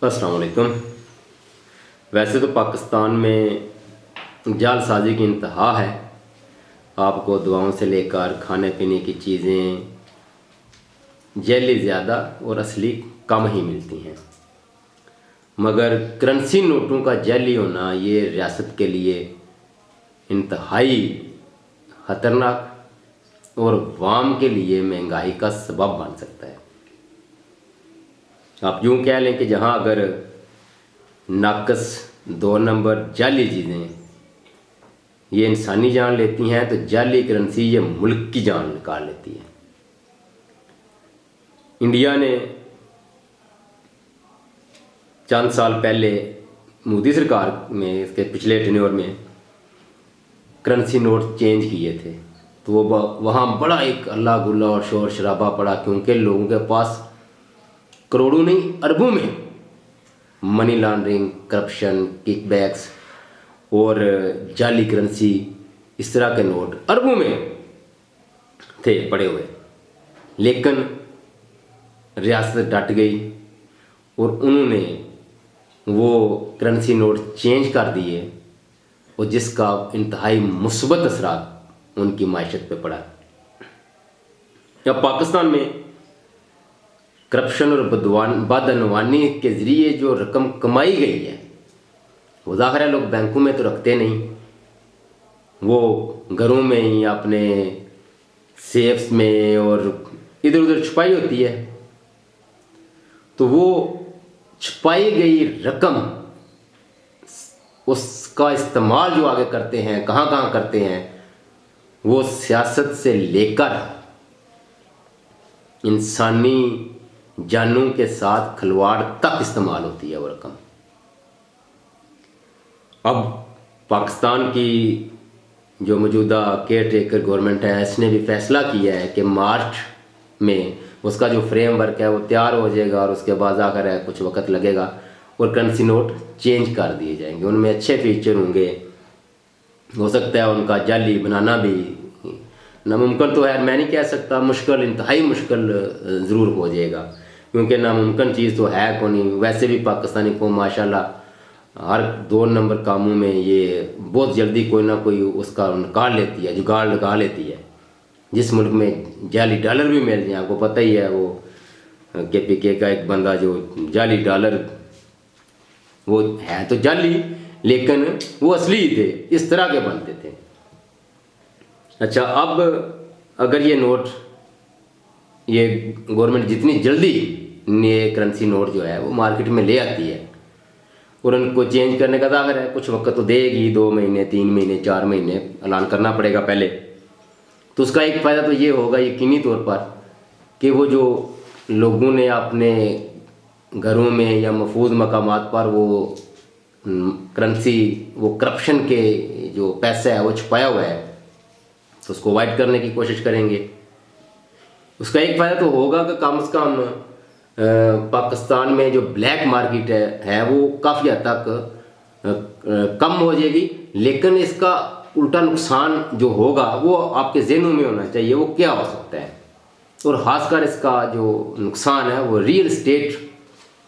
अस्सलाम वालेकुम। वैसे तो पाकिस्तान में जालसाजी की इंतहा है। आपको दवाओं से लेकर खाने पीने की चीज़ें जैली ज़्यादा और असली कम ही मिलती हैं, मगर करेंसी नोटों का जैली होना ये रियासत के लिए इंतहाई ख़तरनाक और वाम के लिए महंगाई का सबब बन सकता है। आप यूँ कह लें कि जहाँ अगर नाकस 2 नंबर जाली चीज़ें ये इंसानी जान लेती हैं, तो जाली करेंसी ये मुल्क की जान निकाल लेती है। इंडिया ने चंद साल पहले मोदी सरकार में इसके पिछले टेन्योर में करेंसी नोट चेंज किए थे, तो वो वहाँ बड़ा एक अल्लाह गुल्ला और शोर शराबा पड़ा, क्योंकि लोगों के पास करोड़ों नहीं अरबों में मनी लॉन्ड्रिंग, करप्शन, किकबैक्स और जाली करेंसी, इस तरह के नोट अरबों में थे पड़े हुए। लेकिन रियासत डट गई और उन्होंने वो करेंसी नोट चेंज कर दिए, और जिसका इंतहाई मुस्बत असरात उनकी मायशत पे पड़ा। अब पाकिस्तान में करप्शन और बदअनवानी के ज़रिए जो रकम कमाई गई है, वो ज़ाहिर है लोग बैंकों में तो रखते नहीं, वो घरों में ही अपने सेफ्स में और इधर उधर छुपाई होती है। तो वो छुपाई गई रकम, उसका इस्तेमाल जो आगे करते हैं, कहाँ कहाँ करते हैं, वो सियासत से लेकर इंसानी जानों के साथ खिलवाड़ तक इस्तेमाल होती है वो रकम। अब पाकिस्तान की जो मौजूदा केयर टेकर गवर्नमेंट है, इसने भी फैसला किया है कि मार्च में उसका जो फ्रेमवर्क है वो तैयार हो जाएगा, और उसके बाद आकर है कुछ वक्त लगेगा और करेंसी नोट चेंज कर दिए जाएंगे। उनमें अच्छे फीचर होंगे, हो सकता है उनका जाली बनाना भी नामुमकिन तो है, मैं नहीं कह सकता, मुश्किल, इंतहाई मुश्किल ज़रूर हो जाएगा, क्योंकि नामुमकिन चीज़ तो है कौन ही। वैसे भी पाकिस्तानी कौम माशाल्लाह हर 2 नंबर कामों में ये बहुत जल्दी कोई ना कोई उसका निकाल लेती है, जुगाड़ लगा लेती है। जिस मुल्क में जाली डॉलर भी मिल जाए, आपको पता ही है, वो KPK का एक बंदा जो जाली डॉलर, वो है तो जाली लेकिन वो असली ही थे, इस तरह के बनते थे। अच्छा, अब अगर ये नोट, ये गवर्नमेंट जितनी जल्दी ये करेंसी नोट जो है वो मार्केट में ले आती है, और उनको चेंज करने का ज़ाहिर है कुछ वक्त तो देगी, 2 महीने, 3 महीने, 4 महीने ऐलान करना पड़ेगा पहले। तो उसका एक फ़ायदा तो ये होगा यकीनी तौर पर कि वो जो लोगों ने अपने घरों में या महफूज मकामात पर वो करेंसी, वो करप्शन के जो पैसा है वो छुपाया हुआ है, तो उसको अवॉइड करने की कोशिश करेंगे। उसका एक फ़ायदा तो होगा कि कम से कम पाकिस्तान में जो ब्लैक मार्केट है वो काफ़ी हद तक कम हो जाएगी। लेकिन इसका उल्टा नुकसान जो होगा वो आपके ज़हनों में होना चाहिए, वो क्या हो सकता है। और ख़ासकर इसका जो नुकसान है वो रियल एस्टेट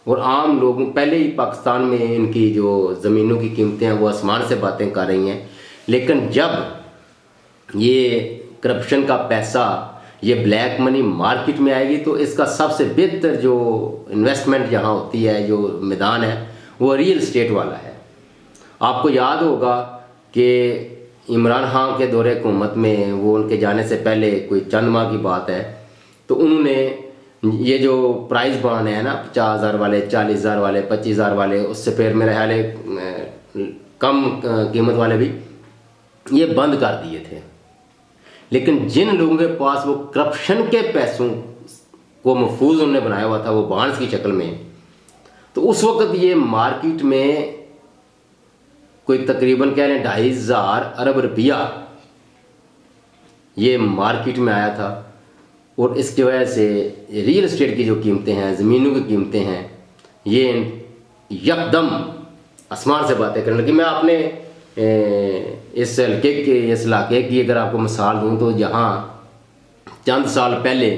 और आम लोगों, पहले ही पाकिस्तान में इनकी जो ज़मीनों की कीमतें हैं वो आसमान से बातें कर रही हैं, लेकिन जब ये करप्शन का पैसा, ये ब्लैक मनी मार्केट में आएगी, तो इसका सबसे बेहतर जो इन्वेस्टमेंट यहाँ होती है, जो मैदान है, वो रियल एस्टेट वाला है। आपको याद होगा कि इमरान खान के दौरे हुकूमत में, वो उनके जाने से पहले कोई चंद माह की बात है, तो उन्होंने ये जो प्राइस बांड है ना, 50,000 वाले, 40,000 वाले, 25,000 वाले, उससे फिर मेरे ख्याल कम कीमत वाले भी, ये बंद कर दिए थे। लेकिन जिन लोगों के पास वो करप्शन के पैसों को महफूज उन्होंने बनाया हुआ था, वो बॉन्ड्स की शक्ल में, तो उस वक्त ये मार्केट में कोई तकरीबन कह लें 2,500 अरब रुपया ये मार्केट में आया था। और इसकी वजह से रियल एस्टेट की जो कीमतें हैं, ज़मीनों की कीमतें हैं, ये यकदम आसमान से बातें करने लगी। मैं आपने इस हल्के के, इस इलाके की अगर आपको मिसाल दूँ, तो जहाँ चंद साल पहले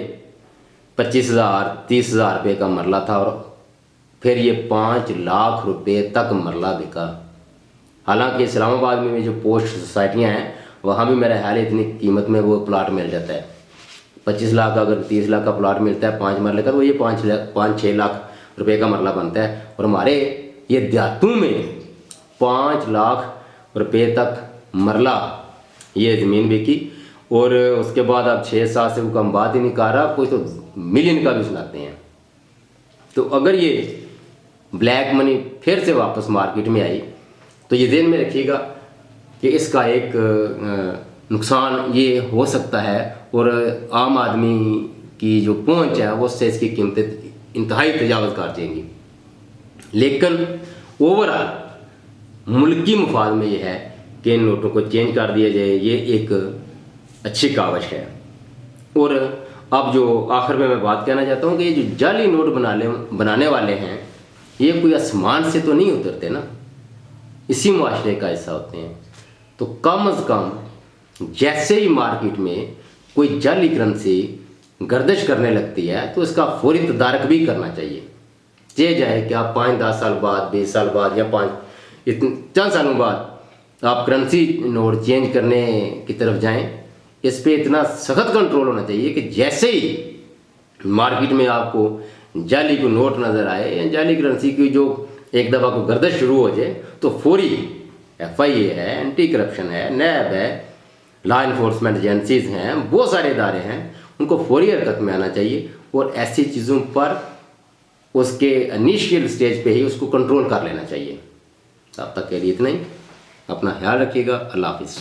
25,000 30,000 रुपये का मरला था, और फिर ये 5 लाख रुपए तक मरला बिका। हालांकि इस्लामाबाद में भी जो पोस्ट सोसाइटियाँ हैं वहाँ भी मेरा ख्याल है इतनी कीमत में वो प्लाट मिल जाता है। 25 लाख अगर 30 लाख का प्लाट मिलता है 5 मरले का, तो ये 5-6 लाख रुपए का मरला बनता है। और हमारे ये देहातों में 5 लाख रुपए तक मरला ये ज़मीन बिकी। और उसके बाद अब 6 साल से वो हम बात ही नहीं कर रहा, कोई तो मिलियन का भी सुनाते हैं। तो अगर ये ब्लैक मनी फिर से वापस मार्केट में आई तो ये ध्यान में रखिएगा कि इसका एक नुकसान ये हो सकता है, और आम आदमी की जो पहुंच है वो उससे इसकी कीमतें इंतहाई तजावज़ कर जाएंगी। लेकिन ओवरऑल मुल्की मुफाद में ये है कि इन नोटों को चेंज कर दिया जाए, ये एक अच्छी कावश है। और अब जो आखिर में मैं बात कहना चाहता हूँ कि ये जो जाली नोट बनाने वाले हैं ये कोई आसमान से तो नहीं उतरते ना, इसी मुआशरे का हिस्सा होते हैं। तो कम अज़ कम जैसे ही मार्केट में कोई जाली करेंसी गर्दिश करने लगती है तो इसका फौरी तदारक भी करना चाहिए। ये जाए कि आप 5-10 साल बाद, 20 साल बाद या 5 सालों बाद आप करेंसी नोट चेंज करने की तरफ जाएं, इस पे इतना सख्त कंट्रोल होना चाहिए कि जैसे ही मार्केट में आपको जाली को नोट नज़र आए या जाली करेंसी की जो एक दफ़ा को गर्दिश शुरू हो जाए तो फौरी FIA है, एंटी करप्शन है, नैब है, लॉ इन्फोर्समेंट एजेंसीज हैं, बहुत सारे इदारे हैं, उनको फौरी हरकत में आना चाहिए और ऐसी चीज़ों पर उसके इनिशियल स्टेज पे ही उसको कंट्रोल कर लेना चाहिए। तब तक के लिए इतना ही, अपना ख्याल रखिएगा। अल्लाह हाफिज़।